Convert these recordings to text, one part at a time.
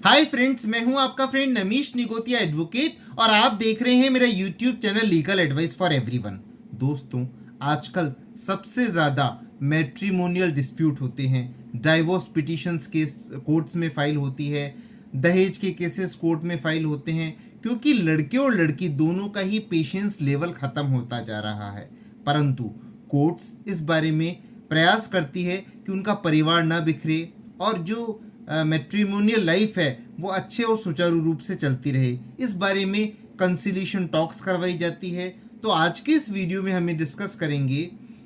Hi friends, मैं हूं आपका फ्रेंड नमीश निगोतिया एडवोकेट और आप देख रहे हैं मेरा YouTube channel legal advice for everyone. दोस्तों, आजकल सबसे ज़्यादा मैट्रिमोनियल डिस्प्यूट होते हैं, डाइवोर्स पिटिशंस केस कोर्ट्स में फाइल होती है, दहेज के केसेस कोर्ट में फाइल होते हैं, क्योंकि लड़के और लड़की दोनों का ही पेशेंस लेवल ख़त्म होता जा रहा है। परंतु कोर्ट्स इस बारे में प्रयास करती है कि उनका परिवार ना बिखरे और जो मैट्रिमोनियल लाइफ है वो अच्छे और सुचारू रूप से चलती रहे। इस बारे में कंसिलिएशन टॉक्स करवाई जाती है। तो आज के इस वीडियो में हमें डिस्कस करेंगे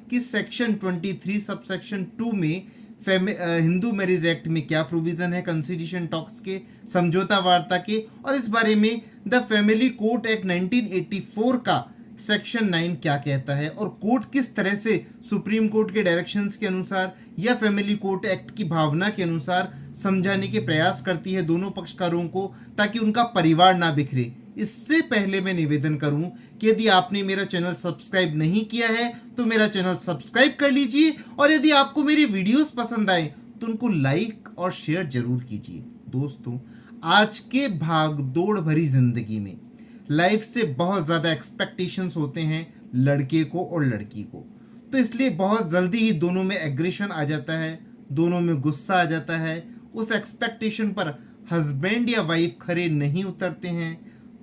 कि सेक्शन 23 सब सेक्शन 2 में हिंदू मैरिज एक्ट में क्या प्रोविज़न है कंसिलिएशन टॉक्स के, समझौता वार्ता के, और इस बारे में द फैमिली कोर्ट एक्ट 1984 का सेक्शन 9 क्या कहता है और कोर्ट किस तरह से सुप्रीम कोर्ट के डायरेक्शंस के अनुसार या फैमिली कोर्ट एक्ट की भावना के अनुसार समझाने के प्रयास करती है दोनों पक्षकारों को, ताकि उनका परिवार ना बिखरे। इससे पहले मैं निवेदन करूं कि यदि आपने मेरा चैनल सब्सक्राइब नहीं किया है तो मेरा चैनल सब्सक्राइब कर लीजिए, और यदि आपको मेरी वीडियोस पसंद आए तो उनको लाइक और शेयर जरूर कीजिए। दोस्तों, आज के भाग दौड़ भरी जिंदगी में लाइफ से बहुत ज़्यादा एक्सपेक्टेशंस होते हैं लड़के को और लड़की को, तो इसलिए बहुत जल्दी ही दोनों में एग्रेशन आ जाता है, दोनों में गुस्सा आ जाता है। उस एक्सपेक्टेशन पर हस्बैंड या वाइफ खरे नहीं उतरते हैं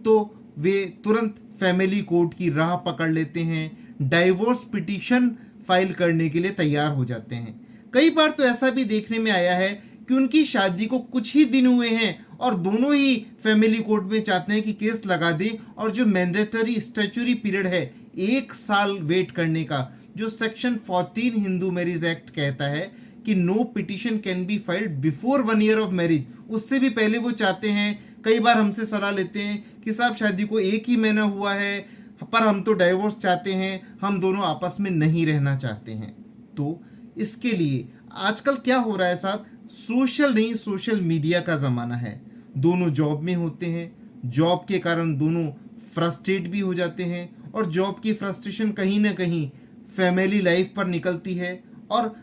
तो वे तुरंत फैमिली कोर्ट की राह पकड़ लेते हैं, डाइवोर्स पिटीशन फाइल करने के लिए तैयार हो जाते हैं। कई बार तो ऐसा भी देखने में आया है कि उनकी शादी को कुछ ही दिन हुए हैं और दोनों ही फैमिली कोर्ट में चाहते हैं कि केस लगा दें, और जो मैंडेटरी स्टैच्यूरी पीरियड है 1 साल वेट करने का, जो सेक्शन 14 हिंदू मैरिज एक्ट कहता है कि no petition can be filed before 1 year of marriage, उससे भी पहले वो चाहते हैं। कई बार हमसे सलाह लेते हैं कि साहब शादी को 1 ही महीना हुआ है पर हम तो डाइवोर्स चाहते हैं, हम दोनों आपस में नहीं रहना चाहते हैं। तो इसके लिए आजकल क्या हो रहा है साहब, सोशल नहीं सोशल मीडिया का ज़माना है। दोनों जॉब में होते हैं, जॉब के कारण दोनों फ्रस्ट्रेट भी हो जाते हैं, और जॉब की फ्रस्ट्रेशन कहीं ना कहीं फैमिली लाइफ पर निकलती है। और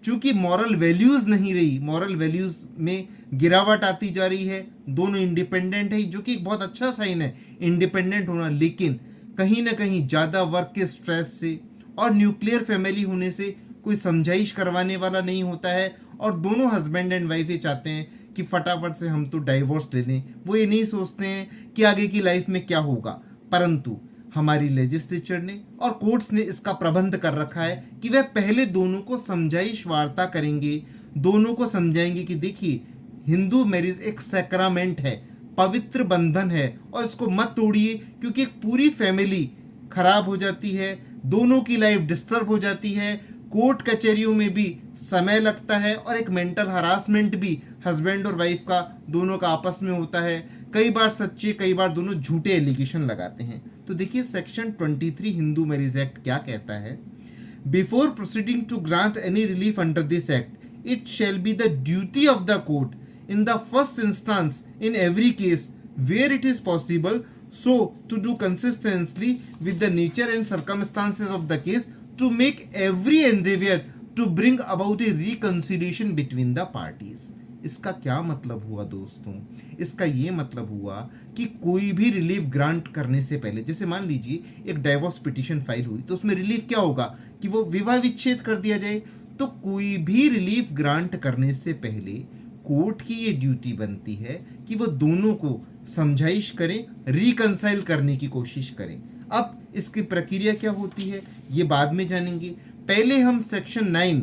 चूंकि मॉरल वैल्यूज़ नहीं रही, मॉरल वैल्यूज़ में गिरावट आती जा रही है। दोनों इंडिपेंडेंट है, जो कि एक बहुत अच्छा साइन है इंडिपेंडेंट होना, लेकिन कहीं ना कहीं ज़्यादा वर्क के स्ट्रेस से और न्यूक्लियर फैमिली होने से कोई समझाइश करवाने वाला नहीं होता है, और दोनों हस्बैंड एंड वाइफ ये चाहते हैं कि फटाफट से हम तो डाइवोर्स ले लें। वो ये नहीं सोचते हैं कि आगे की लाइफ में क्या होगा। परंतु हमारी लेजिस्लेचर ने और कोर्ट्स ने इसका प्रबंध कर रखा है कि वह पहले दोनों को समझाइश वार्ता करेंगे, दोनों को समझाएंगे कि देखिए, हिंदू मैरिज एक सैक्रामेंट है, पवित्र बंधन है, और इसको मत तोड़िए, क्योंकि एक पूरी फैमिली खराब हो जाती है, दोनों की लाइफ डिस्टर्ब हो जाती है, कोर्ट कचहरियों में भी समय लगता है, और एक मेंटल हरासमेंट भी हस्बैंड और वाइफ का दोनों का आपस में होता है। कई बार सच्चे, कई बार दोनों झूठे एलिगेशन लगाते हैं। तो देखिए सेक्शन 23 हिंदू मैरिज एक्ट क्या कहता है। Before proceeding to grant any relief under this act, it shall be the duty of the court in the first instance in every case where it is possible so to do consistently with the nature and circumstances of the case to make every endeavor to bring about a reconciliation between the parties। इसका क्या मतलब हुआ दोस्तों? इसका ये मतलब हुआ कि कोई भी रिलीफ ग्रांट करने से पहले, जैसे मान लीजिए एक डाइवोर्स पिटीशन फाइल हुई, तो उसमें रिलीफ क्या होगा कि वो विवाह विच्छेद कर दिया जाए। तो कोई भी रिलीफ ग्रांट करने से पहले कोर्ट की ये ड्यूटी बनती है कि वो दोनों को समझाइश करें, रिकंसाइल करने की कोशिश करें। अब इसकी प्रक्रिया क्या होती है ये बाद में जानेंगे। पहले हम सेक्शन 9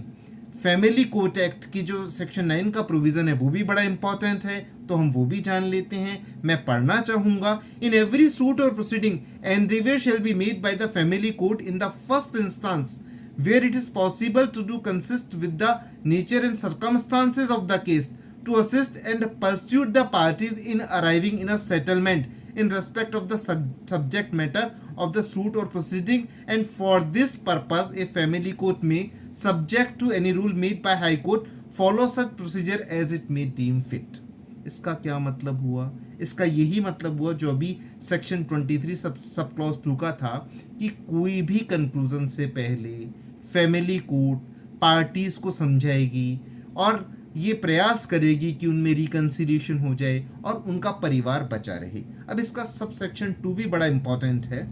फैमिली कोर्ट एक्ट की जो सेक्शन 9 का प्रोविज़न है वो भी बड़ा इंपॉर्टेंट है, तो हम वो भी जान लेते हैं। मैं पढ़ना चाहूँगा। In every suit or proceeding Endeavour shall be made by the family court in the first instance where it is possible to do consist with the nature and circumstances of the case to assist and pursue the parties in arriving in a settlement in respect of the subject matter of the suit or proceeding, and for this purpose a family court may, subject to any rule made by high court, follow such procedure as it may deem fit। इसका क्या मतलब हुआ? इसका यही मतलब हुआ जो अभी सेक्शन 23 सब क्लॉज 2 का था, कि कोई भी कंक्लूजन से पहले फैमिली कोर्ट पार्टीज को समझाएगी और ये प्रयास करेगी कि उनमें रिकंसिलिएशन हो जाए और उनका परिवार बचा रहे। अब इसका सब सेक्शन 2 भी बड़ा इंपॉर्टेंट है।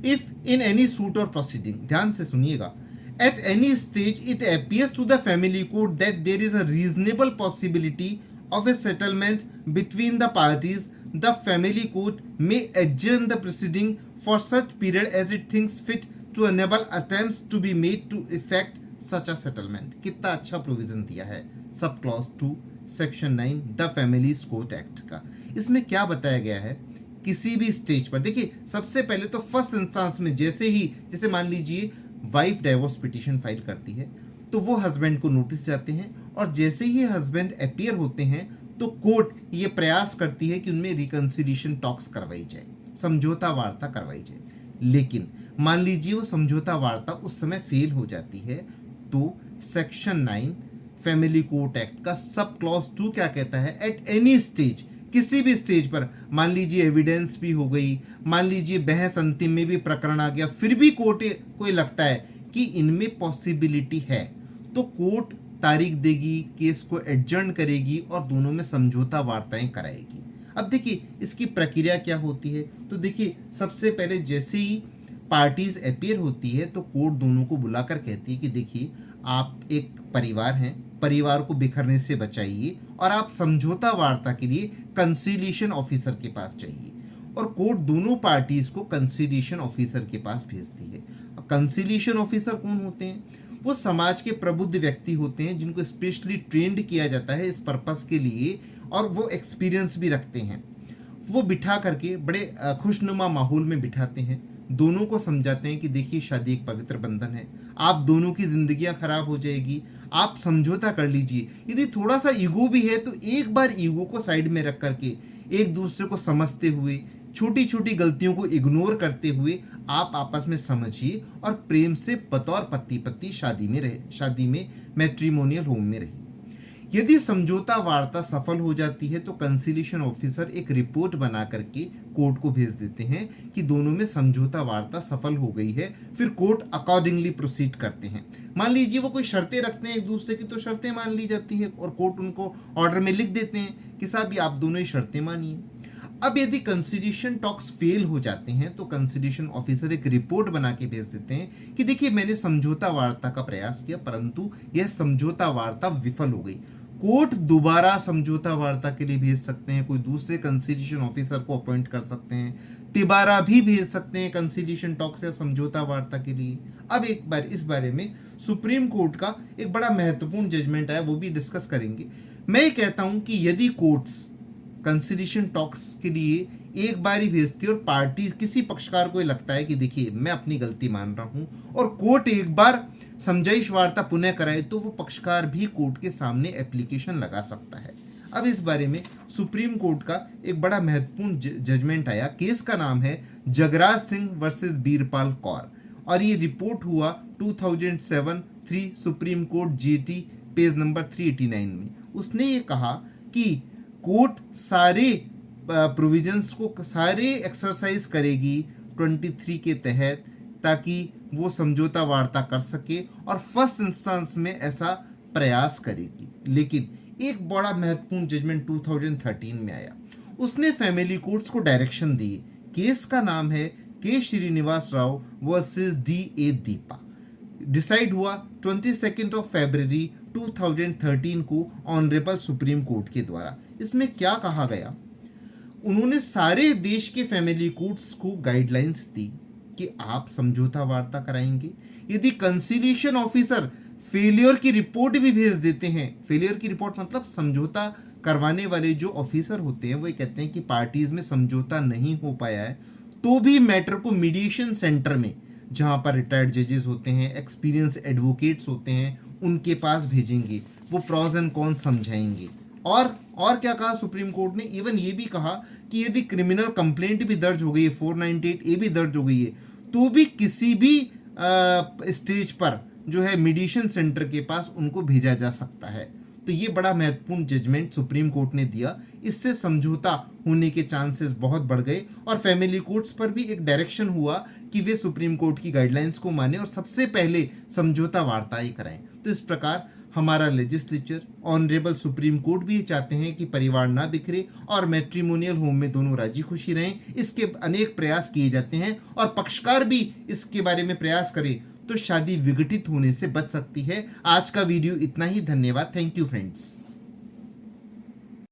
If in any suit or proceeding, ध्यान से सुनिएगा, at any stage it appears to the family court that there is a reasonable possibility of a settlement between the parties, the family court may adjourn the proceeding for such period as it thinks fit to enable attempts to be made to effect such a settlement। कितना अच्छा provision दिया है sub clause 2 section 9 the families court act का। इसमें क्या बताया गया है, किसी भी स्टेज पर देखिए, सबसे पहले तो फर्स्ट इंस्टांस में जैसे मान लीजिए वाइफ डाइवोर्स पिटीशन फाइल करती है तो वो हस्बैंड को नोटिस जाते हैं, और जैसे ही हस्बैंड अपीयर होते हैं तो कोर्ट ये प्रयास करती है कि उनमें रिकंसिलिएशन टॉक्स करवाई जाए, समझौता वार्ता करवाई जाए। लेकिन मान लीजिए वो समझौता वार्ता उस समय फेल हो जाती है तो सेक्शन 9 फैमिली कोर्ट एक्ट का सब क्लॉज 2 क्या कहता है, एट एनी स्टेज, किसी भी स्टेज पर, मान लीजिए एविडेंस भी हो गई, मान लीजिए बहस अंतिम में भी प्रकरण आ गया, फिर भी कोर्ट को लगता है कि इनमें पॉसिबिलिटी है तो कोर्ट तारीख देगी, केस को एडजर्न करेगी और दोनों में समझौता वार्ताएं कराएगी। अब देखिए इसकी प्रक्रिया क्या होती है, तो देखिए सबसे पहले जैसे ही पार्टीज अपीयर होती है तो कोर्ट दोनों को बुलाकर कहती है कि देखिए आप एक परिवार हैं, परिवार को बिखरने से बचाइए और आप समझौता वार्ता के लिए कंसीलिएशन ऑफिसर के पास जाइए, और कोर्ट दोनों पार्टीज को कंसीलिएशन ऑफिसर के पास भेजती है। अब कंसीलिएशन ऑफिसर कौन होते हैं, वो समाज के प्रबुद्ध व्यक्ति होते हैं जिनको स्पेशली ट्रेंड किया जाता है इस पर्पस के लिए, और वो एक्सपीरियंस भी रखते हैं। वो बिठा करके बड़े खुशनुमा माहौल में बिठाते हैं, दोनों को समझाते हैं कि देखिए शादी एक पवित्र बंधन है, आप दोनों की जिंदगियां खराब हो जाएगी, आप समझौता कर लीजिए। यदि थोड़ा सा ईगो भी है तो एक बार ईगो को साइड में रख करके एक दूसरे को समझते हुए, छोटी छोटी गलतियों को इग्नोर करते हुए आप आपस में समझिए और प्रेम से बतौर पति पत्नी शादी में मैट्रिमोनियल होम में रहिए। यदि समझौता वार्ता सफल हो जाती है तो कंसीलिएशन ऑफिसर एक रिपोर्ट बना करके कोर्ट को भेज देते हैं कि दोनों में समझौता वार्ता सफल हो गई है। फिर कोर्ट अकॉर्डिंगली प्रोसीड करते हैं। मान लीजिए वो कोई शर्तें रखते हैं एक दूसरे की, तो शर्तें मान ली जाती है और कोर्ट उनको ऑर्डर में लिख देते हैं कि साहब ये आप दोनों ही शर्तें मानिए। अब यदि कंसीलिएशन टॉक्स फेल हो जाते हैं तो कंसीलिएशन ऑफिसर एक रिपोर्ट बना के भेज देते हैं कि देखिए मैंने समझौता वार्ता का प्रयास किया परंतु यह समझौता वार्ता विफल हो गई। कोर्ट दोबारा समझौता वार्ता के लिए भेज सकते हैं, कोई दूसरे कंसीलिएशन ऑफिसर को अपॉइंट कर सकते हैं, तिबारा भी भेज सकते हैं कंसीलिएशन टॉक्स या समझौता वार्ता के लिए। अब एक बार इस बारे में सुप्रीम कोर्ट का एक बड़ा महत्वपूर्ण जजमेंट है, वो भी डिस्कस करेंगे। मैं कहता हूं कि यदि कोर्ट्स कंसीलिएशन टॉक्स के लिए एक बार ही भेजती है और पार्टी किसी पक्षकार को लगता है कि देखिए मैं अपनी गलती मान रहा हूं और कोर्ट एक बार समझाइश वार्ता पुनः कराए तो वो पक्षकार भी कोर्ट के सामने एप्लीकेशन लगा सकता है। अब इस बारे में सुप्रीम कोर्ट का एक बड़ा महत्वपूर्ण जजमेंट आया। केस का नाम है जगराज सिंह वर्सेस बीरपाल कौर और ये रिपोर्ट हुआ 2007-3 supreme court GT page number 389 में। उसने ये कहा कि कोर्ट सारे प्रोविजंस को सारे एक्सरसाइज करेगी 23 के तहत ताकि वो समझौता वार्ता कर सके और फर्स्ट इंस्टेंस में ऐसा प्रयास करेगी। लेकिन एक बड़ा महत्वपूर्ण जजमेंट 2013 में आया। उसने फैमिली कोर्ट्स को डायरेक्शन दी। केस का नाम है के श्रीनिवास राव वर्सेस डी.ए. दीपा। डिसाइड हुआ 22 फरवरी 2013 को ऑनरेबल सुप्रीम कोर्ट के द्वारा। इसमें क्या कहा गया, उन्होंने सारे देश के फैमिली कोर्ट्स को गाइडलाइंस दी कि आप समझौता वार्ता कराएंगे। यदि कंसीलिएशन ऑफिसर फेलियर की रिपोर्ट भी भेज देते हैं, फेलियर की रिपोर्ट मतलब समझौता करवाने वाले जो ऑफिसर होते हैं वो ये कहते हैं कि पार्टीज में समझौता नहीं हो पाया है, तो भी मैटर को मीडिएशन सेंटर में जहां पर रिटायर्ड जजेस होते हैं, एक्सपीरियंस एडवोकेट्स होते हैं, उनके पास भेजेंगे। वो प्रॉज एंड कॉन समझाएंगे। और क्या कहा सुप्रीम कोर्ट ने, इवन ये भी कहा कि यदि क्रिमिनल कंप्लेंट भी दर्ज हो गई है, 498A भी दर्ज हो गई है, तो भी किसी भी स्टेज पर जो है मीडिएशन सेंटर के पास उनको भेजा जा सकता है। तो ये बड़ा महत्वपूर्ण जजमेंट सुप्रीम कोर्ट ने दिया। इससे समझौता होने के चांसेस बहुत बढ़ गए और फैमिली कोर्ट्स पर भी एक डायरेक्शन हुआ कि वे सुप्रीम कोर्ट की गाइडलाइंस को माने और सबसे पहले समझौता वार्ताएं कराएं। तो इस प्रकार हमारा लेजिस्लेचर, ऑनरेबल सुप्रीम कोर्ट भी चाहते हैं कि परिवार ना बिखरे और मैट्रिमोनियल होम में दोनों राजी खुशी रहें। इसके अनेक प्रयास किए जाते हैं और पक्षकार भी इसके बारे में प्रयास करें तो शादी विघटित होने से बच सकती है। आज का वीडियो इतना ही। धन्यवाद। Thank you friends.